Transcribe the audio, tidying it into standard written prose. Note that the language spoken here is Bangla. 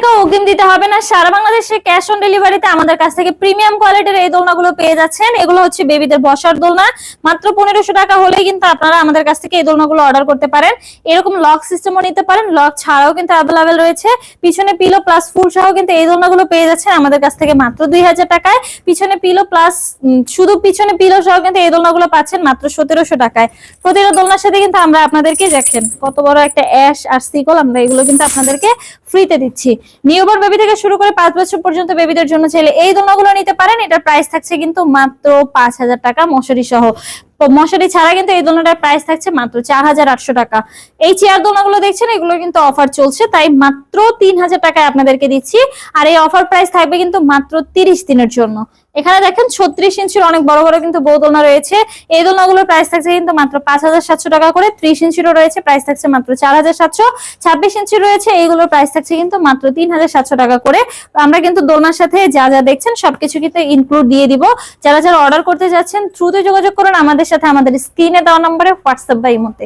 টাকা অগ্রিম দিতে হবে না, সারা বাংলাদেশে ক্যাশ অন ডেলিভারিতে আমাদের কাছ থেকে প্রিমিয়াম কোয়ালিটির এই দোলনাগুলো পেয়ে যাচ্ছেন। এগুলো হচ্ছে বেবিদের বসার দোলনা, মাত্র 1500 টাকা হলেই কিন্তু আপনারা আমাদের কাছ থেকে এই দোলনাগুলো অর্ডার করতে পারেন। এরকম লক সিস্টেমও নিতে পারেন, লক ছাড়াও কিন্তু অ্যাভেলেবেল রয়েছে। পিছনে পিলো প্লাস ফুল সহ কিন্তু এই দোলনাগুলো পেয়ে যাচ্ছেন আমাদের কাছ থেকে মাত্র 2000 টাকায়। পিছনে পিলো প্লাস শুধু পিছনে পিলো সহ কিন্তু এই দোলনাগুলো পাচ্ছেন মাত্র 1700 টাকায়। প্রতিটা দোলনার সাথে কিন্তু আমরা আপনাদেরকে দেখেন কত বড় একটা অ্যাশ আর সিকল, আমরা এগুলো কিন্তু আপনাদেরকে ফ্রিতে দিচ্ছি। নিউবর্ন বেবি থেকে শুরু করে 5 বছর পর্যন্ত বেবিদের জন্য চাইলে এই দোলনাগুলো নিতে পারেন। এটার প্রাইস থাকছে কিন্তু মাত্র 5000 টাকা মশারি সহ। মশারি ছাড়া কিন্তু এই দোলনাটার প্রাইস থাকছে মাত্র 4800 টাকা। এই চেয়ার দোলনাগুলো দেখছেন, এগুলো কিন্তু অফার চলছে, তাই মাত্র 3000 টাকায় আপনাদেরকে দিচ্ছি। আর এই অফার প্রাইস থাকবে কিন্তু মাত্র 30 দিনের জন্য। এখানে দেখেন 36 ইঞ্চির অনেক বড় বড় কিন্তু বউ দোলনা রয়েছে। এই দোলনাগুলোর প্রাইস থাকছে কিন্তু মাত্র 5700 টাকা করে। 30 ইঞ্চিরও রয়েছে, প্রাইস থাকছে মাত্র 4700। 26 ইঞ্চি রয়েছে, এইগুলোর প্রাইস থাকছে কিন্তু মাত্র 3700 টাকা করে। আমরা কিন্তু দোলনার সাথে যা যা দেখছেন সবকিছু কিন্তু ইনক্লুড দিয়ে দিব। যারা যারা অর্ডার করতে যাচ্ছেন দ্রুত যোগাযোগ করুন আমাদের সাথে, আমাদের স্ক্রিনে দেওয়া নম্বরে হোয়াটসঅ্যাপ বা ইমোতে।